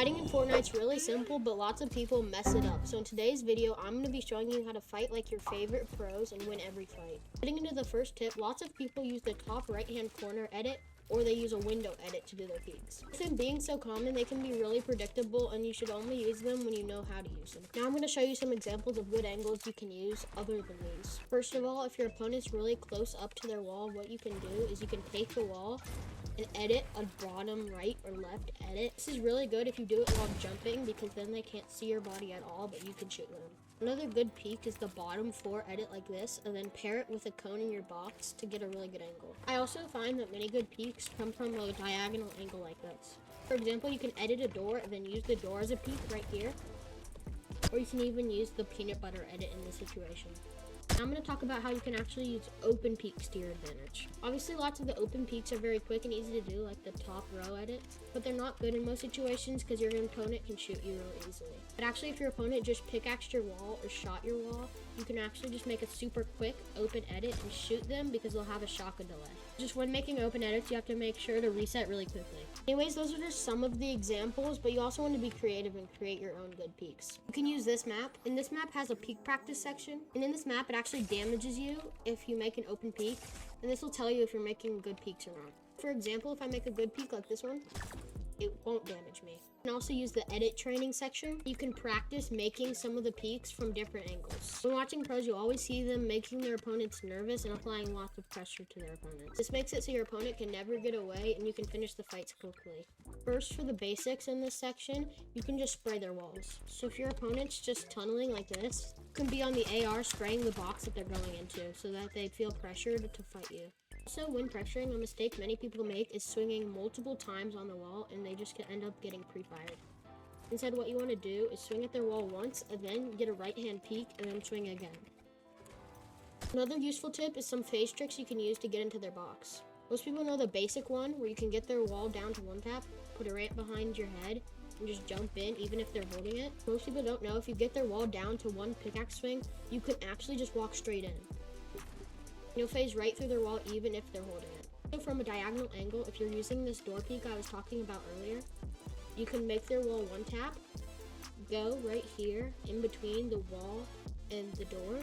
Fighting in Fortnite's really simple, but lots of people mess it up. So in today's video, I'm going to be showing you how to fight like your favorite pros and win every fight. Getting into the first tip, lots of people use the top right-hand corner edit, or they use a window edit to do their peaks. With them being so common, they can be really predictable, and you should only use them when you know how to use them. Now I'm going to show you some examples of good angles you can use other than these. First of all, if your opponent's really close up to their wall, what you can do is you can take the wall and edit a bottom right or left edit. This is really good if you do it while jumping, because then they can't see your body at all, but you can shoot them. Another good peek is the bottom 4 edit like this, and then pair it with a cone in your box to get a really good angle. I also find that many good peeks come from a diagonal angle like this. For example, you can edit a door and then use the door as a peek right here, or you can even use the peanut butter edit in this situation. Now I'm going to talk about how you can actually use open peeks to your advantage. Obviously, lots of the open peeks are very quick and easy to do, like the top row edit, but they're not good in most situations because your opponent can shoot you really easily. But actually, if your opponent just pickaxed your wall or shot your wall, you can actually just make a super quick open edit and shoot them because they'll have a shotgun delay. Just when making open edits, you have to make sure to reset really quickly. Anyways, those are just some of the examples, but you also want to be creative and create your own good peeks. You can use this map, and this map has a peek practice section, and in this map it actually damages you if you make an open peek, and this will tell you if you're making good peeks or not. For example, if I make a good peek like this one, it won't damage me. You can also use the edit training section. You can practice making some of the peeks from different angles. When watching pros, you always see them making their opponents nervous and applying lots of pressure to their opponents. This makes it so your opponent can never get away and you can finish the fights quickly. First, for the basics in this section, you can just spray their walls. So if your opponent's just tunneling like this, you can be on the AR spraying the box that they're going into so that they feel pressured to fight you. Also, when pressuring, a mistake many people make is swinging multiple times on the wall, and they just can end up getting pre-fired. Instead, what you want to do is swing at their wall once, and then get a right-hand peek, and then swing again. Another useful tip is some phase tricks you can use to get into their box. Most people know the basic one, where you can get their wall down to one tap, put a ramp behind your head, and just jump in, even if they're holding it. Most people don't know if you get their wall down to one pickaxe swing, you can actually just walk straight in. You'll phase right through their wall even if they're holding it. So from a diagonal angle, if you're using this door peek I was talking about earlier, you can make their wall one tap, go right here in between the wall and the door,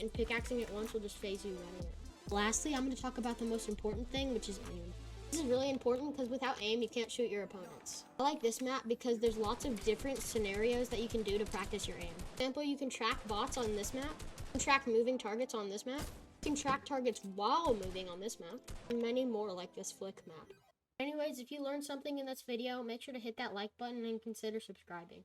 and pickaxing it once will just phase you running it. Lastly, I'm going to talk about the most important thing, which is aim. This is really important because without aim, you can't shoot your opponents. I like this map because there's lots of different scenarios that you can do to practice your aim. For example, you can track bots on this map, you can track moving targets on this map, you can track targets while moving on this map, and many more like this flick map. Anyways, if you learned something in this video, make sure to hit that like button and consider subscribing.